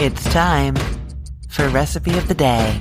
It's time for Recipe of the Day.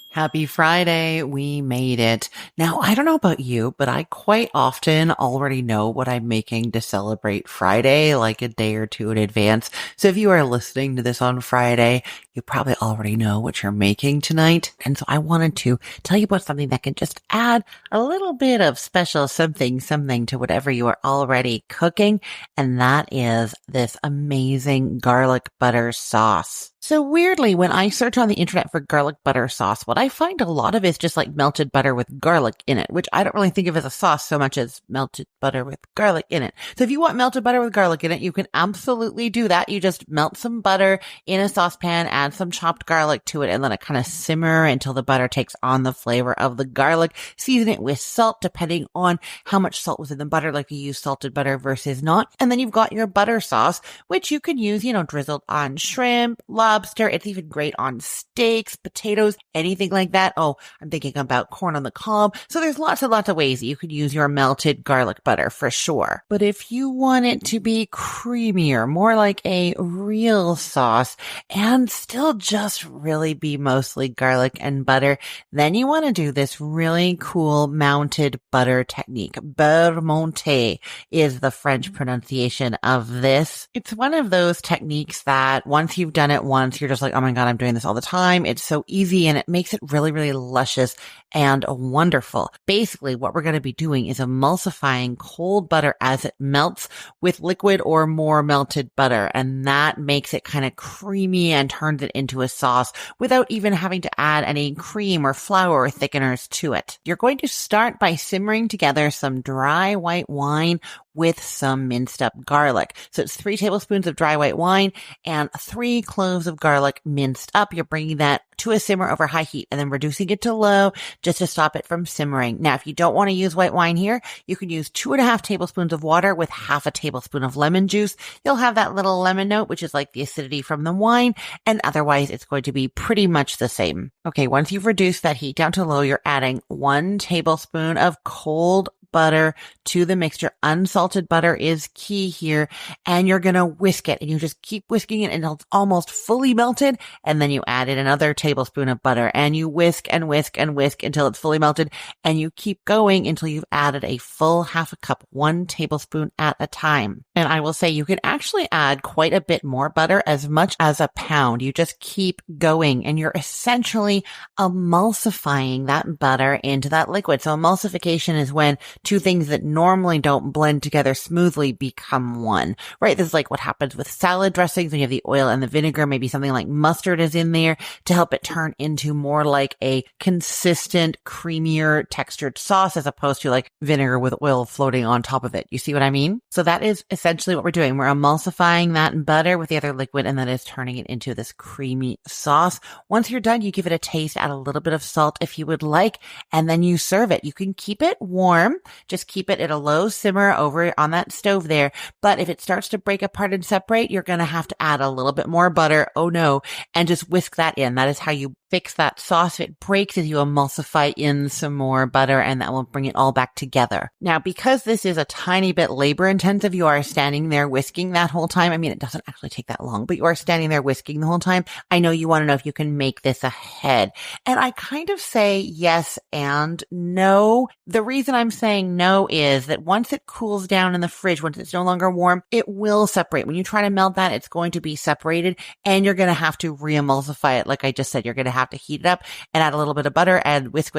Happy Friday. We made it. Now, I don't know about you, but I quite often already know what I'm making to celebrate Friday, like a day or two in advance. So if you are listening to this on Friday, you probably already know what you're making tonight. And so I wanted to tell you about something that can just add a little bit of special something to whatever you are already cooking. And that is this amazing garlic butter sauce. So weirdly, when I search on the internet for garlic butter sauce, what I find a lot of is just like melted butter with garlic in it, which I don't really think of as a sauce so much as melted butter with garlic in it. So if you want melted butter with garlic in it, you can absolutely do that. You just melt some butter in a saucepan, add some chopped garlic to it, and let it kind of simmer until the butter takes on the flavor of the garlic. Season it with salt, depending on how much salt was in the butter, like you use salted butter versus not. And then you've got your butter sauce, which you can use, drizzled on shrimp, lobster. It's even great on steaks, potatoes, anything like that. Oh, I'm thinking about corn on the cob. So there's lots and lots of ways that you could use your melted garlic butter for sure. But if you want it to be creamier, more like a real sauce, and still just really be mostly garlic and butter, then you want to do this really cool mounted butter technique. Beurre monté is the French pronunciation of this. It's one of those techniques that once you've done it once, you're just like, oh my God, I'm doing this all the time. It's so easy and it makes it really, really luscious and wonderful. Basically, what we're going to be doing is emulsifying cold butter as it melts with liquid or more melted butter. And that makes it kind of creamy and turns it into a sauce without even having to add any cream or flour or thickeners to it. You're going to start by simmering together some dry white wine with some minced up garlic. So it's 3 tablespoons of dry white wine and 3 cloves of garlic minced up. You're bringing that to a simmer over high heat and then reducing it to low just to stop it from simmering. Now, if you don't want to use white wine here, you can use 2.5 tablespoons of water with half a tablespoon of lemon juice. You'll have that little lemon note, which is like the acidity from the wine, and otherwise it's going to be pretty much the same. Okay, once you've reduced that heat down to low, you're adding 1 tablespoon of cold butter to the mixture. Unsalted butter is key here, and you're going to whisk it, and you just keep whisking it until it's almost fully melted, and then you add in another tablespoon of butter, and you whisk and whisk and whisk until it's fully melted, and you keep going until you've added a full half a cup, 1 tablespoon at a time. And I will say you can actually add quite a bit more butter, as much as a pound. You just keep going, and you're essentially emulsifying that butter into that liquid. So emulsification is when 2 things that normally don't blend together smoothly become one, right? This is like what happens with salad dressings when you have the oil and the vinegar. Maybe something like mustard is in there to help it turn into more like a consistent, creamier textured sauce as opposed to like vinegar with oil floating on top of it. You see what I mean? So that is essentially what we're doing. We're emulsifying that butter with the other liquid, and that is turning it into this creamy sauce. Once you're done, you give it a taste, add a little bit of salt if you would like, and then you serve it. You can keep it warm. Just keep it at a low simmer over on that stove there. But if it starts to break apart and separate, you're going to have to add a little bit more butter. Oh no. And just whisk that in. That is how you fix that sauce. If it breaks, as you emulsify in some more butter, and that will bring it all back together. Now, because this is a tiny bit labor intensive, you are standing there whisking that whole time. I mean, it doesn't actually take that long, but you are standing there whisking the whole time. I know you want to know if you can make this ahead. And I kind of say yes and no. The reason I'm saying no is that once it cools down in the fridge, once it's no longer warm, it will separate. When you try to melt that, it's going to be separated, and you're going to have to re-emulsify it. Like I just said, you're going to have to heat it up and add a little bit of butter and whisk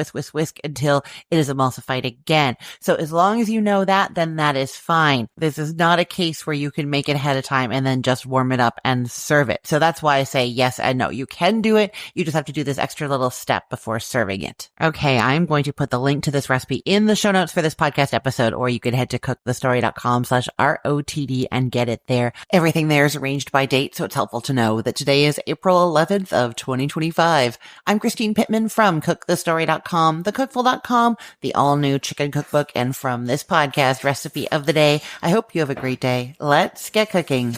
until it is emulsified again. So as long as you know that, then that is fine. This is not a case where you can make it ahead of time and then just warm it up and serve it. So that's why I say yes and no. You can do it. You just have to do this extra little step before serving it. Okay, I'm going to put the link to this recipe in the show notes for this podcast episode, or you could head to cookthestory.com/ROTD and get it there. Everything there is arranged by date, so it's helpful to know that today is April 11th of 2025. I'm Christine Pittman from cookthestory.com, thecookful.com, the all-new chicken cookbook, and from this podcast, Recipe of the Day. I hope you have a great day. Let's get cooking.